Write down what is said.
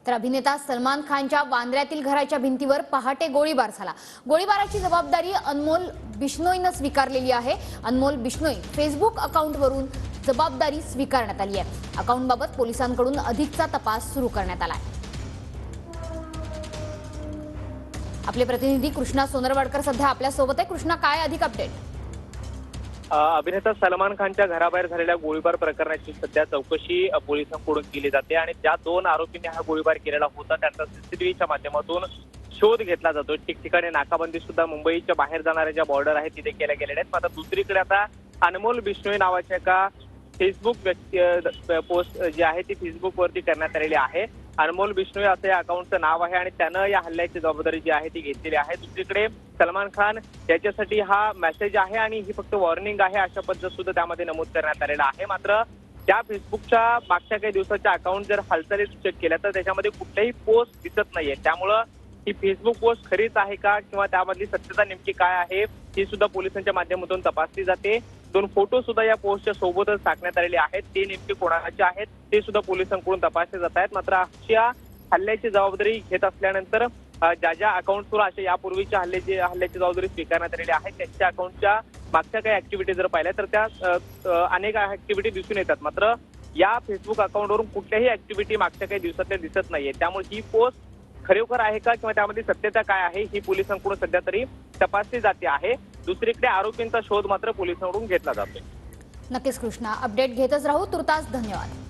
तर अभिनेता सलमान खानच्या वांद्र्यातील घराच्या भिंतीवर पहाटे गोळीबार झाला। गोळीबाराची जबाबदारी अनमोल बिश्नोईने स्वीकारलेली आहे। अनमोल बिश्नोई फेसबुक अकाउंटवरून जबाबदारी स्वीकारण्यात आली आहे। अकाउंटबाबत पोलिसांकडून अधिकचा तपास सुरू करण्यात आला आहे। आपले प्रतिनिधी कृष्णा सोनरवाडकर सध्या आपल्या सोबत आहे। कृष्णा, काय अधिक अपडेट? अभिनेता सलमान खानच्या घराबाहेर झालेल्या गोळीबार प्रकरणाची सध्या चौकशी पोलिसांकडून केली जाते आणि ज्या 2 आरोपींनी हा गोळीबार केलेला होता त्यांचा सीसीटीव्हीच्या माध्यमातून शोध घेतला जातो। ठिकठिकाणी नाकाबंदी सुद्धा मुंबईच्या बाहेर जाणाऱ्या ज्या बॉर्डर आहेत तिथे केल्या गेलेल्या आहेत। मात्र दुसरीकडे आता अनमोल बिश्नोई नावाच्या एका फेसबुक पोस्ट जी आहे ती फेसबुकवरती करण्यात आलेली आहे। अनमोल बिश्नोई असं या अकाउंटचं नाव आहे आणि त्यानं या हल्ल्याची जबाबदारी जी आहे ती घेतलेली आहे। दुसरीकडे सलमान खान याच्यासाठी हा मेसेज आहे आणि ही फक्त वॉर्निंग आहे अशा पद्धत सुद्धा त्यामध्ये नमूद करण्यात आलेला आहे। मात्र त्या फेसबुकच्या मागच्या काही दिवसाच्या अकाउंट जर हालचाली चेक केल्या तर त्याच्यामध्ये कुठल्याही पोस्ट दिसत नाहीये। त्यामुळं ही फेसबुक पोस्ट खरीच आहे का किंवा त्यामधली सत्यता नेमकी काय आहे ही सुद्धा पोलिसांच्या माध्यमातून तपासली जाते। 2 फोटो सुद्धा या पोस्टच्या सोबतच टाकण्यात आलेले आहेत। ते नेमके कोणाचे आहेत ते सुद्धा पोलिसांकडून तपासले जात आहेत। मात्र अशा हल्ल्याची जबाबदारी घेत असल्यानंतर ज्या ज्या अकाउंटवर अशा यापूर्वीच्या हल्ल्याची जबाबदारी स्वीकारण्यात आलेली आहे त्यांच्या अकाउंटच्या मागच्या काही ऍक्टिव्हिटी जर पाहिल्या तर त्या अनेक ऍक्टिव्हिटी दिसून येतात। मात्र या फेसबुक अकाउंटवरून कुठल्याही ऍक्टिव्हिटी मागच्या काही दिवसातल्या दिसत नाहीये। त्यामुळे ही पोस्ट खरोखर आहे का किंवा त्यामध्ये सत्यता काय आहे ही पोलिसांकडून सध्या तरी तपासली जाते आहे। दुसरीकडे आरोपींचा शोध मात्र पोलिसांकडून घेतला जातोय। नक्कीच कृष्णा, अपडेट घेतच राहू। तुर्तास धन्यवाद।